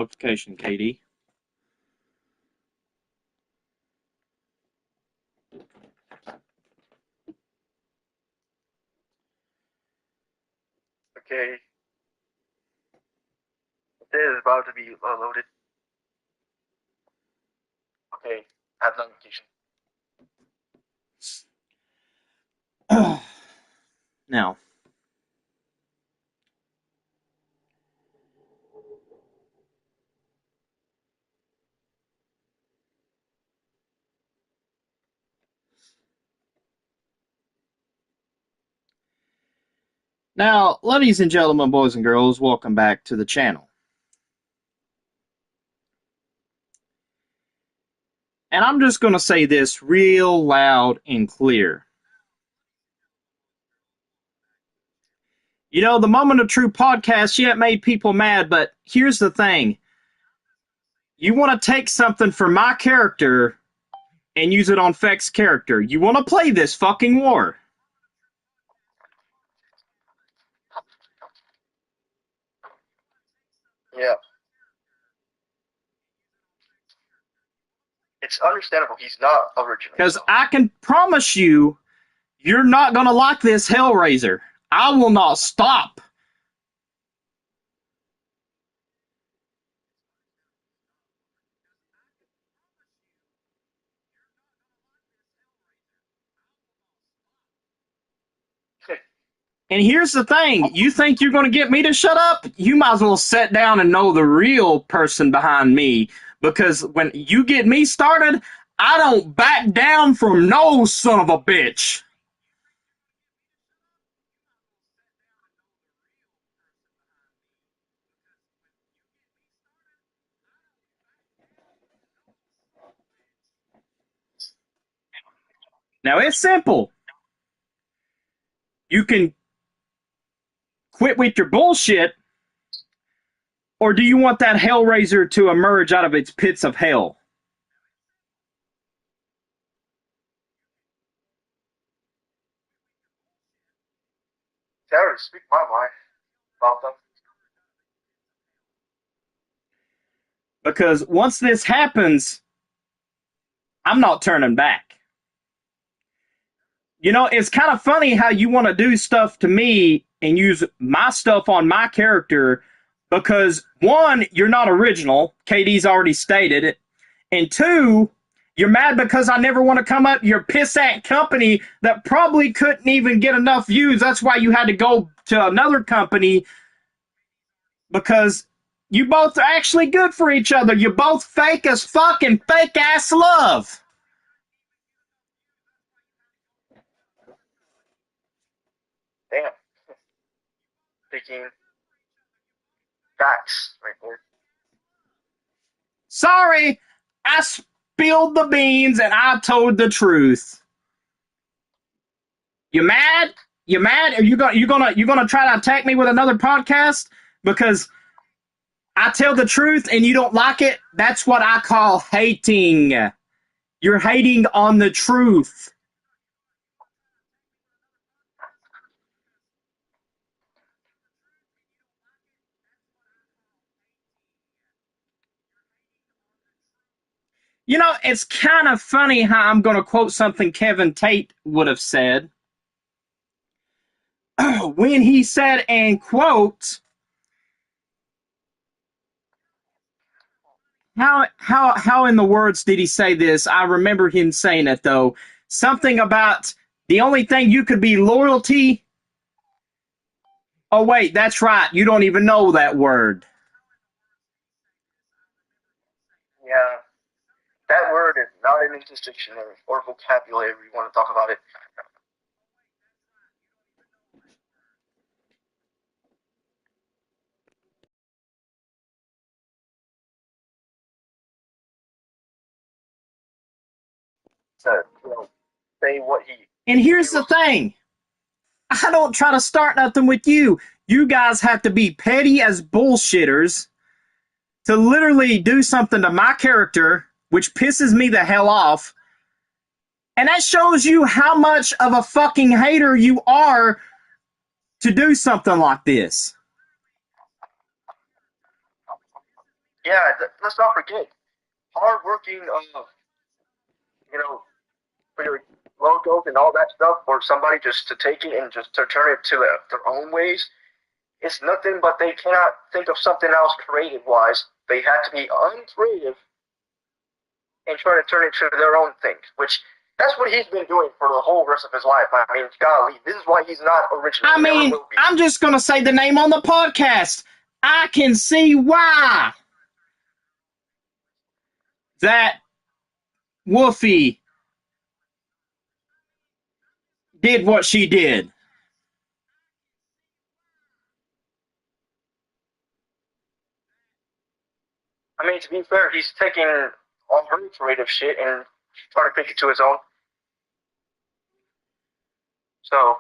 Notification, Katie. Okay. It is about to be loaded. Okay, add notification. Now, ladies and gentlemen, boys and girls, welcome back to the channel. And I'm just going to say this real loud and clear. You know, the Moment of Truth podcast, yeah, it made people mad, but here's the thing. You want to take something from my character and use it on Feck's character. You want to play this fucking war. Yeah. It's understandable he's not original. Because I can promise you, you're not going to like this Hellraiser. I will not stop. And here's the thing. You think you're going to get me to shut up? You might as well sit down and know the real person behind me. Because when you get me started, I don't back down from no son of a bitch. Now, it's simple. You can quit with your bullshit, or do you want that Hellraiser to emerge out of its pits of hell? I already speak my mind about them. Because once this happens, I'm not turning back. You know, it's kind of funny how you want to do stuff to me and use my stuff on my character because, one, you're not original. KD's already stated it. And two, you're mad because I never want to come up your pissant company that probably couldn't even get enough views. That's why you had to go to another company because you both are actually good for each other. You're both fake as fuck and fake ass love. Damn. Speaking facts right there. Sorry, I spilled the beans and I told the truth. You mad? You mad? Are you gonna try to attack me with another podcast because I tell the truth and you don't like it? That's what I call hating. You're hating on the truth. You know, it's kind of funny how I'm going to quote something Kevin Tate would have said when he said, and quote, how in the words did he say this? I remember him saying it though. Something about the only thing you could be loyalty. Oh wait, that's right. You don't even know that word. Yeah. That word is not in English dictionary or vocabulary if you want to talk about it. So, say what he. And here's the thing. I don't try to start nothing with you. You guys have to be petty as bullshitters to literally do something to my character, which pisses me the hell off. And that shows you how much of a fucking hater you are to do something like this. Yeah, let's not forget hardworking, you know, for your logos and all that stuff, for somebody just to take it and just to turn it to their own ways. It's nothing but they cannot think of something else creative wise. They have to be uncreative and try to turn it to their own thing, which that's what he's been doing for the whole rest of his life. I mean, golly, this is why he's not original. I Never mean, will be. I'm just going to say the name on the podcast. I can see why that Wolfie did what she did. I mean, to be fair, he's taking all her creative shit and trying to pick it to his own. So,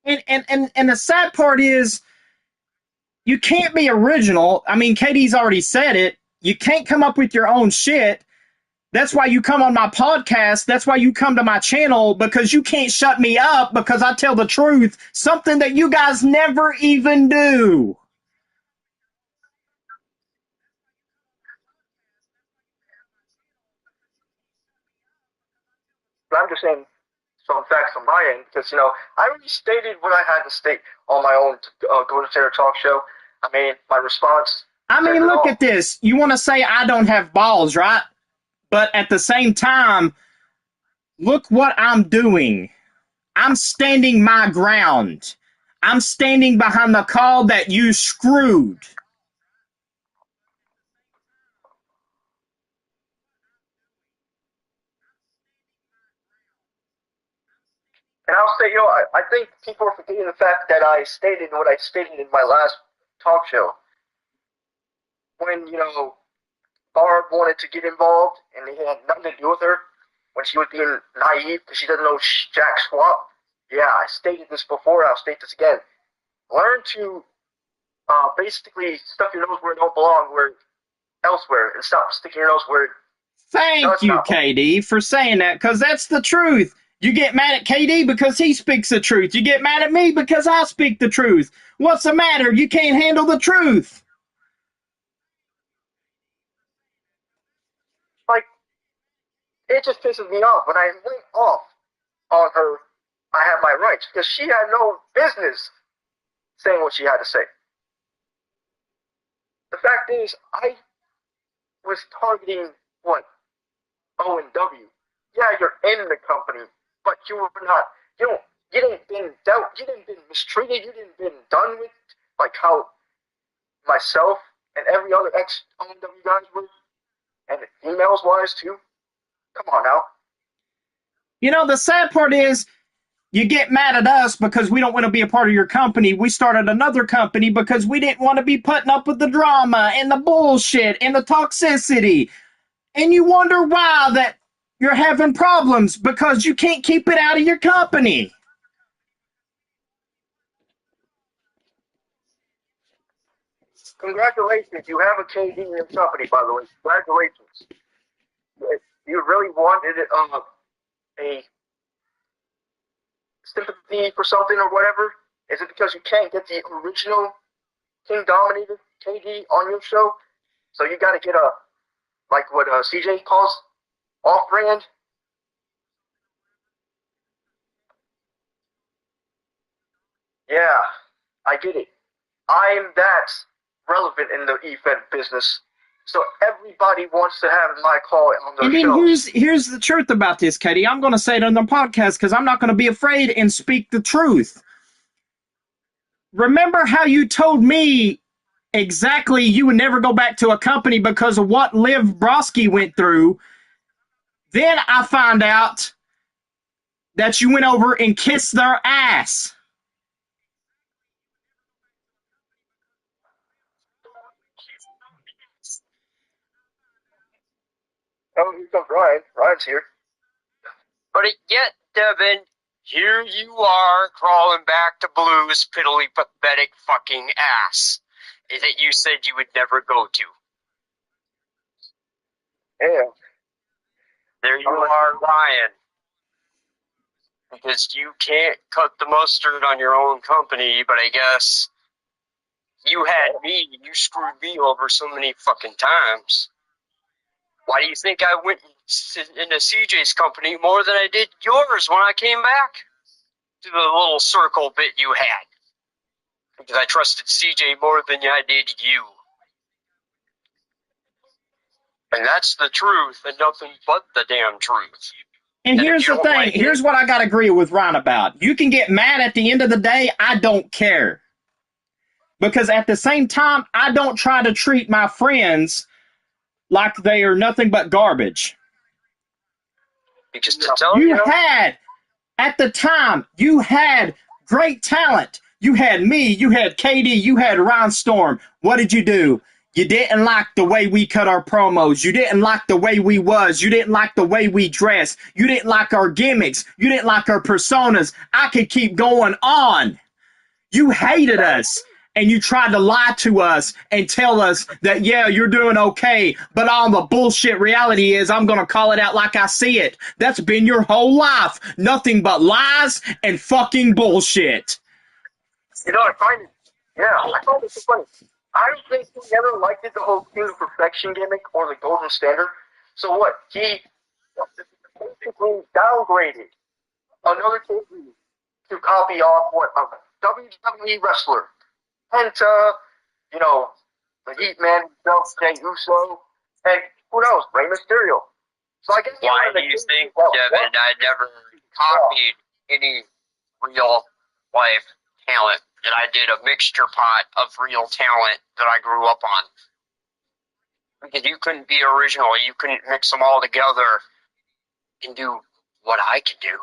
And the sad part is you can't be original. I mean, Katie's already said it. You can't come up with your own shit. That's why you come on my podcast. That's why you come to my channel, because you can't shut me up because I tell the truth, something that you guys never even do. but I'm just saying some facts on my end because I already stated what I had to state on my own Go to Taylor talk show. I mean, my response I says mean, it look all. at this. You want to say I don't have balls, right? But at the same time, look what I'm doing. I'm standing my ground. I'm standing behind the call that you screwed. And I'll say, I think people are forgetting the fact that I stated what I stated in my last talk show. When, Barb wanted to get involved and it had nothing to do with her, when she was being naive because she doesn't know jack squat. Yeah, I stated this before, I'll state this again. Learn to basically stuff your nose where it don't belong, where elsewhere, and stop sticking your nose where it Thank does you, not belong. KD, for saying that, because that's the truth. You get mad at KD because he speaks the truth. You get mad at me because I speak the truth. What's the matter? You can't handle the truth. Like, it just pisses me off. When I went off on her, I have my rights, because she had no business saying what she had to say. The fact is, I was targeting what? O and W. Yeah, you're in the company, but you were not. You don't. You didn't been dealt. You didn't been mistreated. You didn't been done with like how myself and every other ex O and W guys were, and emails wise too. Come on now. You know, the sad part is you get mad at us because we don't want to be a part of your company. We started another company because we didn't want to be putting up with the drama and the bullshit and the toxicity. And you wonder why that you're having problems because you can't keep it out of your company. Congratulations, you have a KD in your company, by the way. Congratulations. You really wanted a sympathy for something or whatever? Is it because you can't get the original King Dominator KD on your show? So you got to get a, like what CJ calls off brand? Yeah, I get it. I'm that relevant in the EFED business. So everybody wants to have my call on their And then shows. here's the truth about this, Katie. I'm going to say it on the podcast because I'm not going to be afraid and speak the truth. Remember how you told me exactly you would never go back to a company because of what Liv Broski went through. Then I find out that you went over and kissed their ass. Oh, here comes Ryan. Ryan's here. But yet, Devin, here you are crawling back to Blue's piddly, pathetic fucking ass that you said you would never go to. Yeah. There you are, Ryan. Because you can't cut the mustard on your own company, but I guess You had me, you screwed me over so many fucking times. Why do you think I went into CJ's company more than I did yours when I came back to the little circle bit you had? Because I trusted CJ more than I did you. And that's the truth and nothing but the damn truth. And here's the thing. Here's what I got to agree with Ryan about. You can get mad at the end of the day. I don't care. Because at the same time, I don't try to treat my friends like they are nothing but garbage. Because at the time, you had great talent. You had me, you had KD, you had Rhinestorm. What did you do? You didn't like the way we cut our promos. You didn't like the way we was. You didn't like the way we dressed. You didn't like our gimmicks. You didn't like our personas. I could keep going on. You hated us. And you tried to lie to us and tell us that, yeah, you're doing okay, but all the bullshit reality is I'm going to call it out like I see it. That's been your whole life. Nothing but lies and fucking bullshit. You know, I find it so funny. I don't think he ever liked the whole King of Perfection gimmick or the Golden Standard. So what? He basically downgraded another company to copy off what a WWE wrestler. Penta, you know, the Heat Man himself, Jey Uso, and who knows, Rey Mysterio. So I guess why do you think, Devin, I never copied any real life talent? That I did a mixture pot of real talent that I grew up on. Because you couldn't be original, you couldn't mix them all together and do what I can do.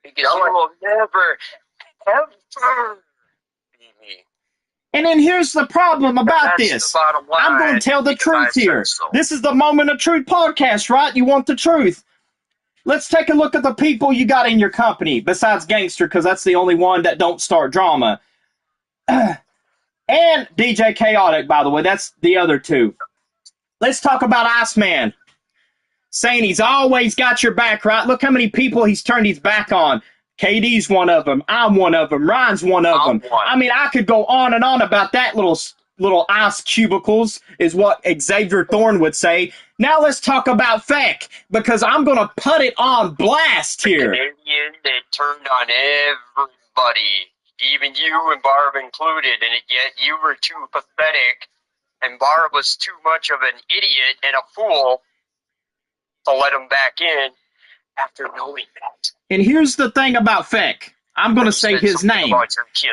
Because you will never, ever be me. And then here's the problem about this. I'm going to tell the truth here. This is the Moment of Truth podcast, right? You want the truth. Let's take a look at the people you got in your company, besides Gangster, because that's the only one that don't start drama. And DJ Chaotic, by the way. That's the other two. Let's talk about Iceman. Saying he's always got your back, right? Look how many people he's turned his back on. KD's one of them. I'm one of them. Ryan's one of them. I mean, I could go on and on about that little ice cubicles, is what Xavier Thorne would say. Now let's talk about Feck, because I'm going to put it on blast here. Canadian that turned on everybody, even you and Barb included, and yet you were too pathetic, and Barb was too much of an idiot and a fool to let him back in after knowing that. And here's the thing about Feck. I'm going to say his name.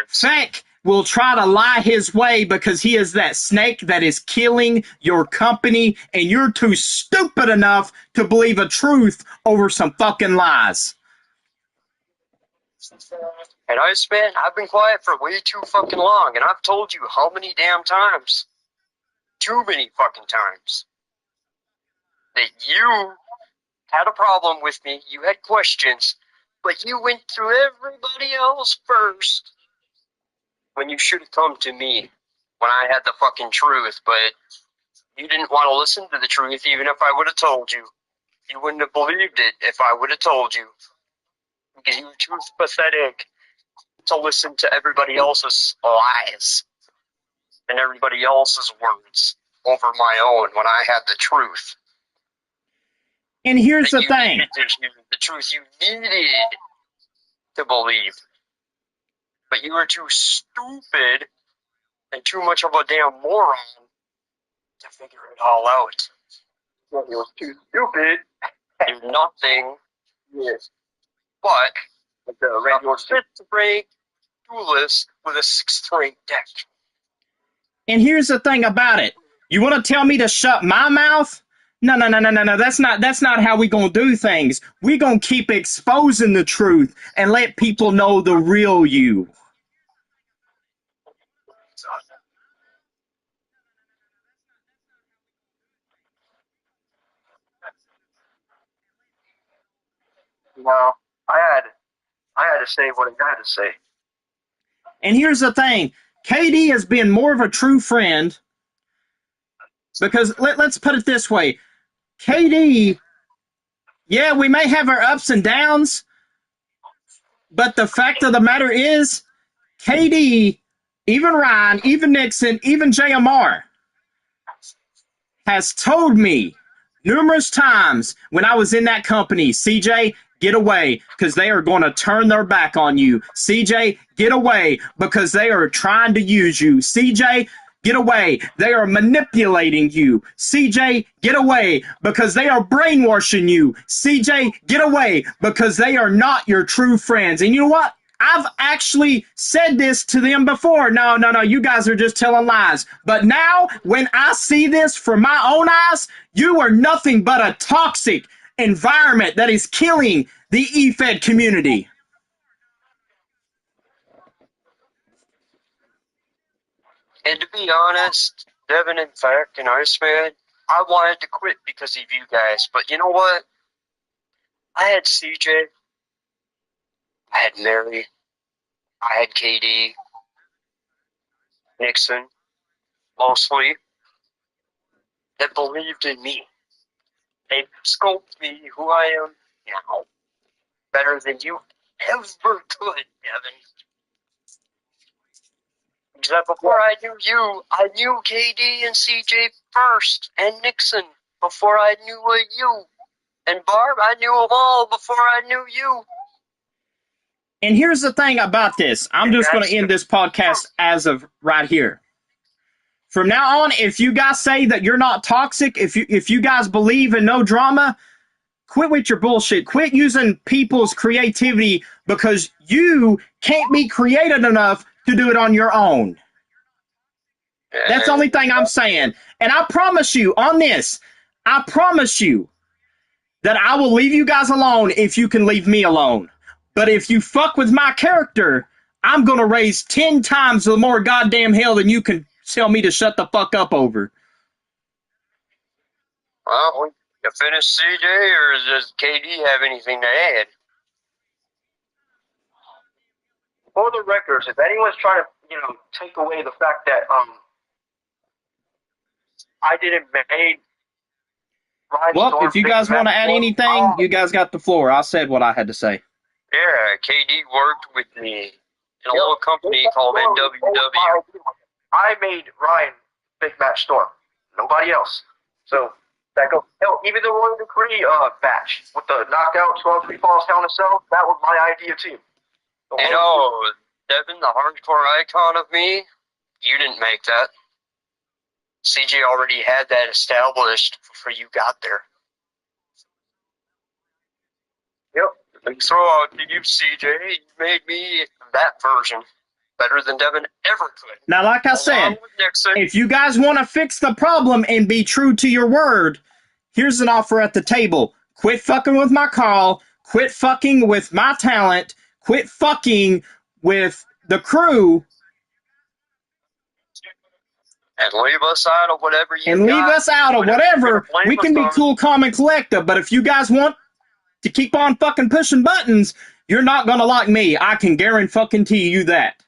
Feck will try to lie his way because he is that snake that is killing your company, and you're too stupid enough to believe a truth over some fucking lies. And I've been quiet for way too fucking long, and I've told you how many damn times, too many fucking times, that you had a problem with me, you had questions, but you went through everybody else first when you should have come to me when I had the fucking truth, but you didn't want to listen to the truth even if I would have told you. You wouldn't have believed it if I would have told you. Because you were too pathetic to listen to everybody else's lies and everybody else's words over my own when I had the truth. And here's the thing. The truth you needed to believe. But you were too stupid and too much of a damn moron to figure it all out. Well, he was too stupid. You're nothing. Yes. But Randy Orton. Fifth-ranked duelist with a sixth-ranked deck. And here's the thing about it. You want to tell me to shut my mouth? No. That's not how we gonna do things. We gonna keep exposing the truth and let people know the real you. No, I had to say what I had to say. And here's the thing. KD has been more of a true friend because let's put it this way. KD, yeah, we may have our ups and downs, but the fact of the matter is, KD even Ryan, even Nixon, even JMR has told me numerous times when I was in that company, CJ, get away because they are going to turn their back on you. CJ, get away because they are trying to use you. CJ, get away. They are manipulating you. CJ, get away because they are brainwashing you. CJ, get away because they are not your true friends. And you know what? I've actually said this to them before. No, you guys are just telling lies. But now, when I see this from my own eyes, you are nothing but a toxic environment that is killing the EFED community. And to be honest, Devin and Fact and Iceman, I wanted to quit because of you guys. But you know what? I had CJ, I had Mary, I had KD, Nixon, mostly, that believed in me. They scoped me who I am now better than you ever could, Devin. Because before I knew you, I knew KD and CJ first, and Nixon before I knew you. And Barb, I knew them all before I knew you. And here's the thing about this. I'm just going to end this podcast as of right here. From now on, if you guys say that you're not toxic, if you guys believe in no drama, quit with your bullshit. Quit using people's creativity because you can't be creative enough to do it on your own. That's the only thing I'm saying. And I promise you on this, I promise you that I will leave you guys alone if you can leave me alone. But if you fuck with my character, I'm going to raise 10 times the more goddamn hell than you can tell me to shut the fuck up over. Well, you finished CJ, or does KD have anything to add? For the records, if anyone's trying to, take away the fact that I didn't make well, if you guys want to add anything, you guys got the floor. I said what I had to say. Yeah, KD worked with me in a little company called NWW. I made Ryan Big Match Storm. Nobody else. So that goes. Hell, even the Royal Decree match with the knockout 12-3 falls Hell in a Cell, that was my idea too. Devin, the hardcore icon of me, you didn't make that. CJ already had that established before you got there. Yep. And so out to you, CJ. You made me that version better than Devin ever could. Now, like I said, if you guys want to fix the problem and be true to your word, here's an offer at the table. Quit fucking with my call. Quit fucking with my talent. Quit fucking with the crew. And leave us out of whatever you And leave us out of whatever. We can be cool, calm, and collective, but if you guys want to keep on fucking pushing buttons, you're not going to like me. I can guarantee you that.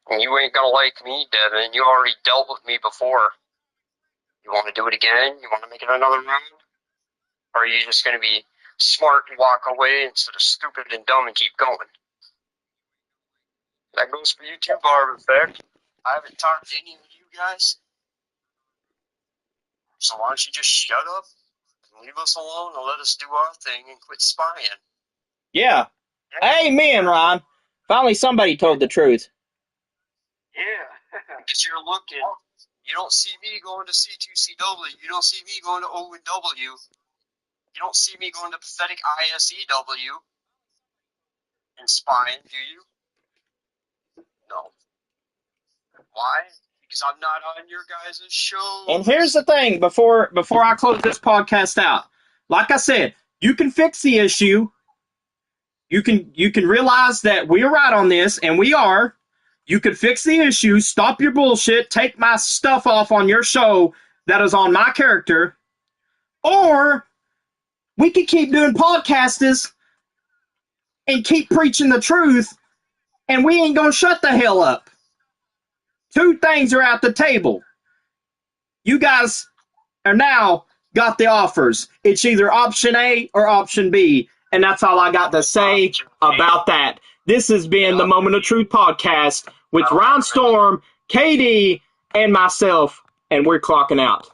You ain't going to like me, Devin. You already dealt with me before. You want to do it again? You want to make it another round? Or are you just going to be smart and walk away instead of stupid and dumb and keep going? That goes for you too, Barb, in fact. I haven't talked to any of you guys. So why don't you just shut up and leave us alone and let us do our thing and quit spying? Yeah. Amen, Ron. Finally somebody told the truth. Yeah. Because you're looking. You don't see me going to C2CW. You don't see me going to O&W. You don't see me going to pathetic ISEW and spying, do you? No. Why? Because I'm not on your guys' show. And here's the thing, before I close this podcast out. Like I said, you can fix the issue. You can realize that we're right on this, and we are. You can fix the issue, stop your bullshit, take my stuff off on your show that is on my character, or we could keep doing podcasts and keep preaching the truth, and we ain't gonna shut the hell up. Two things are at the table. You guys are now got the offers. It's either option A or option B, and that's all I got to say about that. This has been the Moment of Truth podcast with Ryan Storm, KD, and myself, and we're clocking out.